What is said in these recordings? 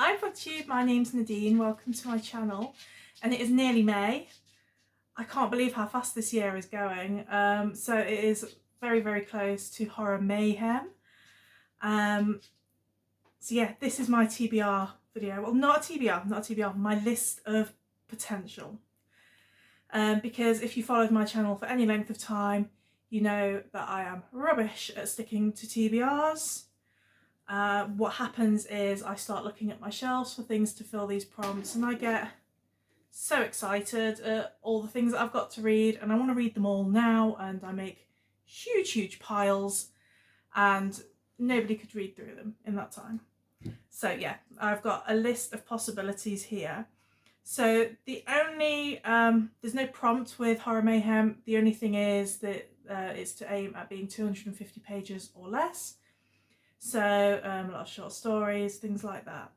Hi BookTube, my name's Nadine, welcome to my channel, and it is nearly May. I can't believe how fast this year is going. So it is very, very close to Horror Mayhem. So yeah, this is my TBR video. Well, not a TBR, my list of potential. Because if you followed my channel for any length of time, you know that I am rubbish at sticking to TBRs. What happens is I start looking at my shelves for things to fill these prompts, and I get so excited at all the things that I've got to read, and I want to read them all now, and I make huge piles, and nobody could read through them in that time. So yeah, I've got a list of possibilities here. So the only there's no prompt with Horror Mayhem. The only thing is that it's to aim at being 250 pages or less. So a lot of short stories, things like that.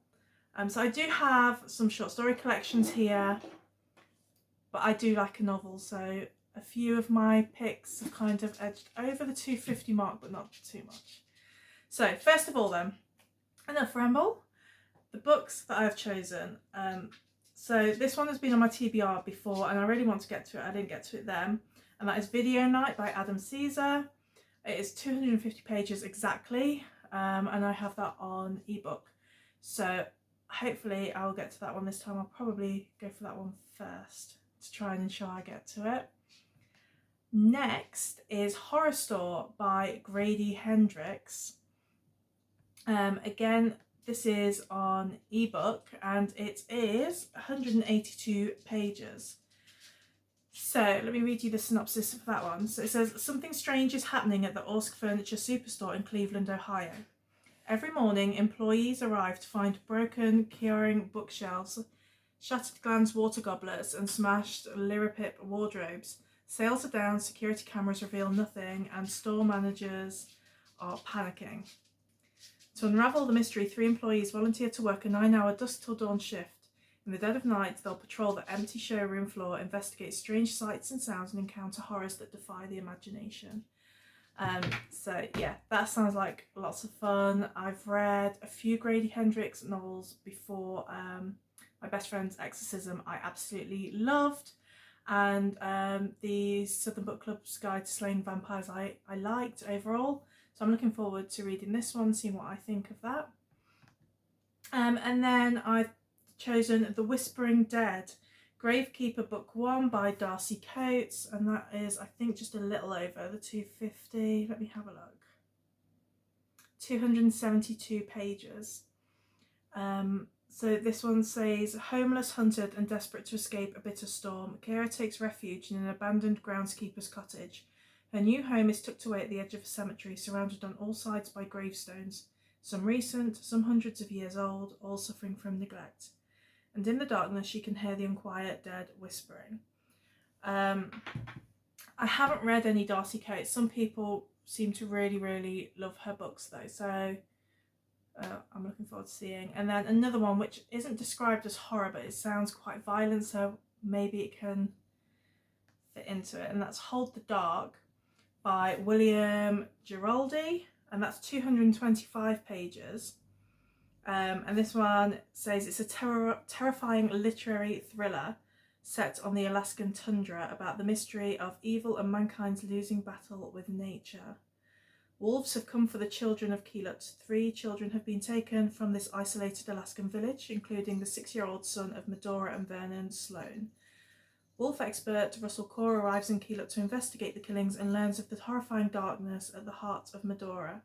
So I do have some short story collections here, but I do like a novel, so a few of my picks have kind of edged over the 250 mark, but not too much. So first of all then, enough ramble, the books that I've chosen. So this one has been on my TBR before, and I really want to get to it. I didn't get to it then, and that is Video Night by Adam Caesar. It is 250 pages exactly. And I have that on ebook, so hopefully I'll get to that one this time. I'll probably go for that one first to try and ensure I get to it. Next is Horror Store by Grady Hendrix. Again, this is on ebook, and it is 182 pages. So let me read you the synopsis of that one. So it says, something strange is happening at the Orsk Furniture Superstore in Cleveland, Ohio. Every morning, employees arrive to find broken Keurig bookshelves, shattered Glanz water goblets, and smashed Liripip wardrobes. Sales are down, security cameras reveal nothing, and store managers are panicking. To unravel the mystery, 3 employees volunteer to work a 9-hour dusk till dawn shift. In the dead of night, they'll patrol the empty showroom floor, investigate strange sights and sounds, and encounter horrors that defy the imagination. So yeah, that sounds like lots of fun. I've read a few Grady Hendrix novels before. My best friend's Exorcism I absolutely loved, and the Southern Book Club's Guide to Slaying Vampires I liked overall. So I'm looking forward to reading this one, seeing what I think of that. And then I've chosen The Whispering Dead, Gravekeeper Book 1 by Darcy Coates, and that is, I think, just a little over the 250. Let me have a look. 272 pages. So this one says, homeless, hunted and desperate to escape a bitter storm, Kara takes refuge in an abandoned groundskeeper's cottage. Her new home is tucked away at the edge of a cemetery, surrounded on all sides by gravestones, some recent, some hundreds of years old, all suffering from neglect. And in the darkness she can hear the unquiet dead whispering. I haven't read any Darcy Coates. Some people seem to really love her books though, so I'm looking forward to seeing. And then another one which isn't described as horror, but it sounds quite violent, so maybe it can fit into it, and that's Hold the Dark by William Giraldi, and that's 225 pages. And this one says it's a terrifying literary thriller set on the Alaskan tundra about the mystery of evil and mankind's losing battle with nature. Wolves have come for the children of Keelut. 3 children have been taken from this isolated Alaskan village, including the 6-year-old son of Medora and Vernon Sloan. Wolf expert Russell Core arrives in Keelut to investigate the killings and learns of the horrifying darkness at the heart of Medora.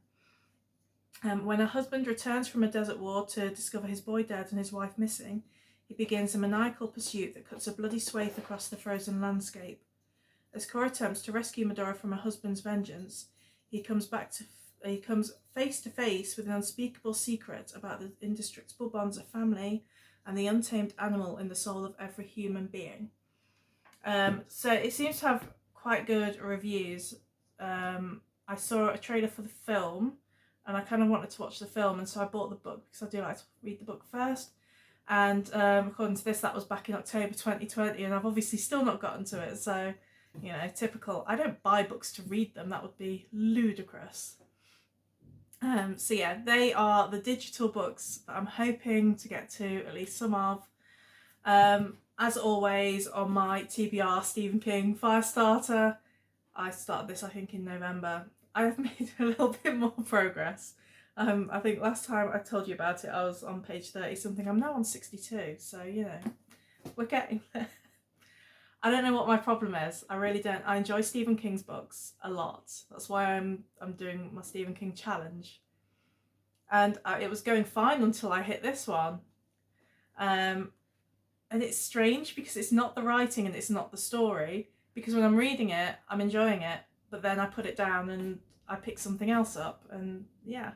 When her husband returns from a desert war to discover his boy dead and his wife missing, he begins a maniacal pursuit that cuts a bloody swathe across the frozen landscape. As Core attempts to rescue Medora from her husband's vengeance, he comes face to face with an unspeakable secret about the indestructible bonds of family and the untamed animal in the soul of every human being. So it seems to have quite good reviews. I saw a trailer for the film, and I kind of wanted to watch the film, and so I bought the book because I do like to read the book first. And according to this, that was back in October 2020, and I've obviously still not gotten to it, so, you know, typical. I don't buy books to read them, that would be ludicrous. So yeah, they are the digital books that I'm hoping to get to at least some of. As always, on my TBR Stephen King Firestarter, I started this I think in November. I've made a little bit more progress. I think last time I told you about it, I was on page 30 something. I'm now on 62, so you know, we're getting there. I don't know what my problem is. I really don't. I enjoy Stephen King's books a lot. That's why I'm doing my Stephen King challenge. And it was going fine until I hit this one. And it's strange because it's not the writing and it's not the story. Because when I'm reading it, I'm enjoying it, but then I put it down and I pick something else up. And yeah,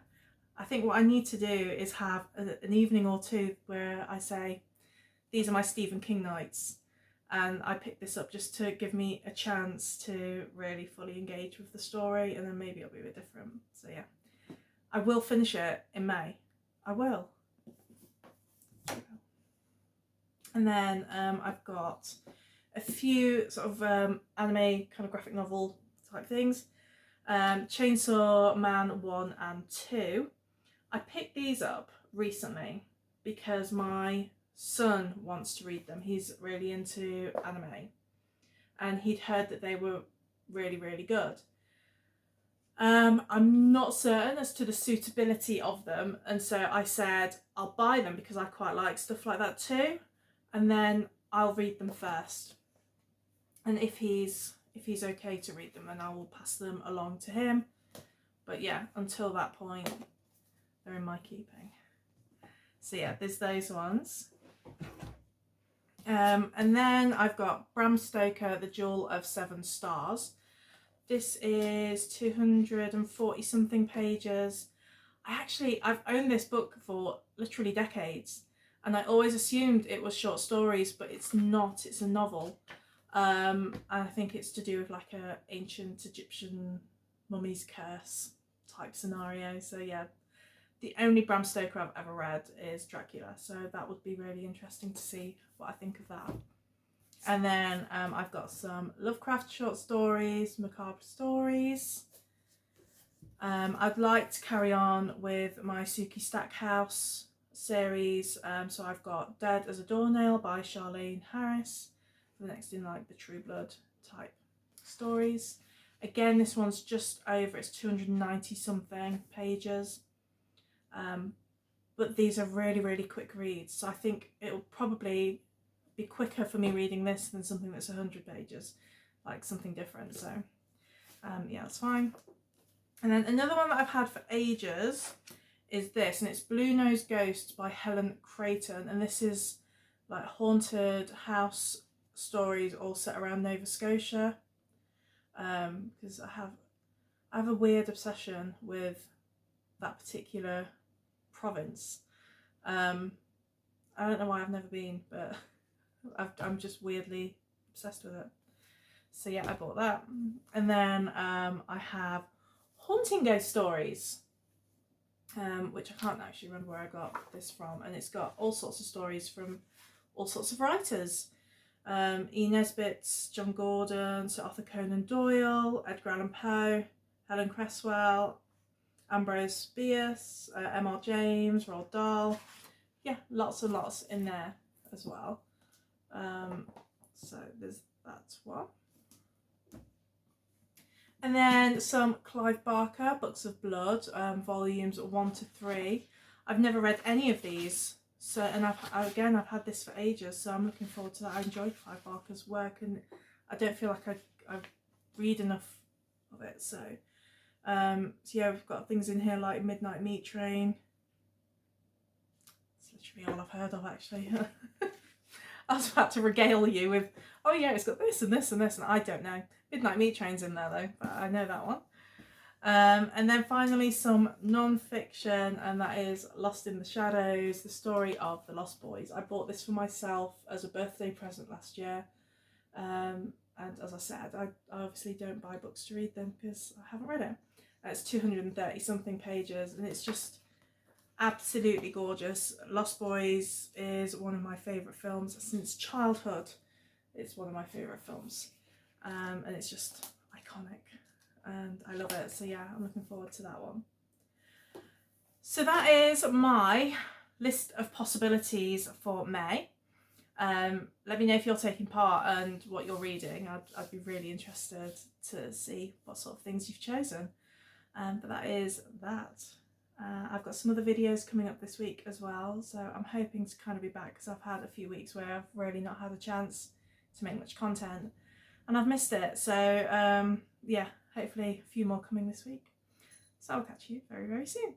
I think what I need to do is have an evening or two where I say, these are my Stephen King nights. And I picked this up just to give me a chance to really fully engage with the story, and then maybe it'll be a bit different. So yeah, I will finish it in May. I will. And then I've got a few sort of anime kind of graphic novel type things. Chainsaw Man 1 and 2. I picked these up recently because my son wants to read them. He's really into anime and he'd heard that they were really, really good. I'm not certain as to the suitability of them, and so I said I'll buy them because I quite like stuff like that too, and then I'll read them first. And if he's okay to read them, then I will pass them along to him. But yeah, until that point, they're in my keeping. So yeah, there's those ones. And then I've got Bram Stoker, The Jewel of Seven Stars. This is 240 something pages. I've owned this book for literally decades, and I always assumed it was short stories, but it's not. It's a novel. And I think it's to do with like a ancient Egyptian mummy's curse type scenario. So yeah, the only Bram Stoker I've ever read is Dracula, so that would be really interesting to see what I think of that. And then I've got some Lovecraft short stories, macabre stories. I'd like to carry on with my Suki Stackhouse series. So I've got Dead as a Doornail by Charlene Harris. For the next in like the True Blood type stories. Again, this one's just over, it's 290 something pages. But these are really, really quick reads. So I think it'll probably be quicker for me reading this than something that's 100 pages, like something different. So yeah, that's fine. And then another one that I've had for ages is this, and it's Blue Nose Ghost by Helen Creighton. And this is like haunted house stories all set around Nova Scotia. Because I have a weird obsession with that particular province. I don't know why I've never been, but I'm just weirdly obsessed with it. So yeah, I bought that. And then I have Haunting Ghost Stories, which I can't actually remember where I got this from, and it's got all sorts of stories from all sorts of writers. E. Nesbit, John Gordon, Sir Arthur Conan Doyle, Edgar Allan Poe, Helen Cresswell, Ambrose Bierce, M.R. James, Roald Dahl. Yeah, lots and lots in there as well. So there's that one. And then some Clive Barker, Books of Blood, volumes 1 to 3. I've never read any of these. So, and I've had this for ages, so I'm looking forward to that. I enjoy Clive Barker's work, and I don't feel like I read enough of it. So yeah, we've got things in here like Midnight Meat Train. It's literally all I've heard of, actually. I was about to regale you with, oh yeah, it's got this and this and this, and I don't know. Midnight Meat Train's in there though, but I know that one. And then finally some non-fiction, and that is Lost in the Shadows, the story of the Lost Boys. I bought this for myself as a birthday present last year, and as I said, I obviously don't buy books to read them because I haven't read it. It's 230 something pages, and it's just absolutely gorgeous. Lost Boys is one of my favourite films since childhood. It's one of my favourite films, and it's just iconic. And I love it, so yeah, I'm looking forward to that one. So that is my list of possibilities for May. Let me know if you're taking part and what you're reading. I'd be really interested to see what sort of things you've chosen. But that is that. I've got some other videos coming up this week as well, so I'm hoping to kind of be back because I've had a few weeks where I've really not had a chance to make much content and I've missed it. So yeah, hopefully a few more coming this week. So I'll catch you very, very soon.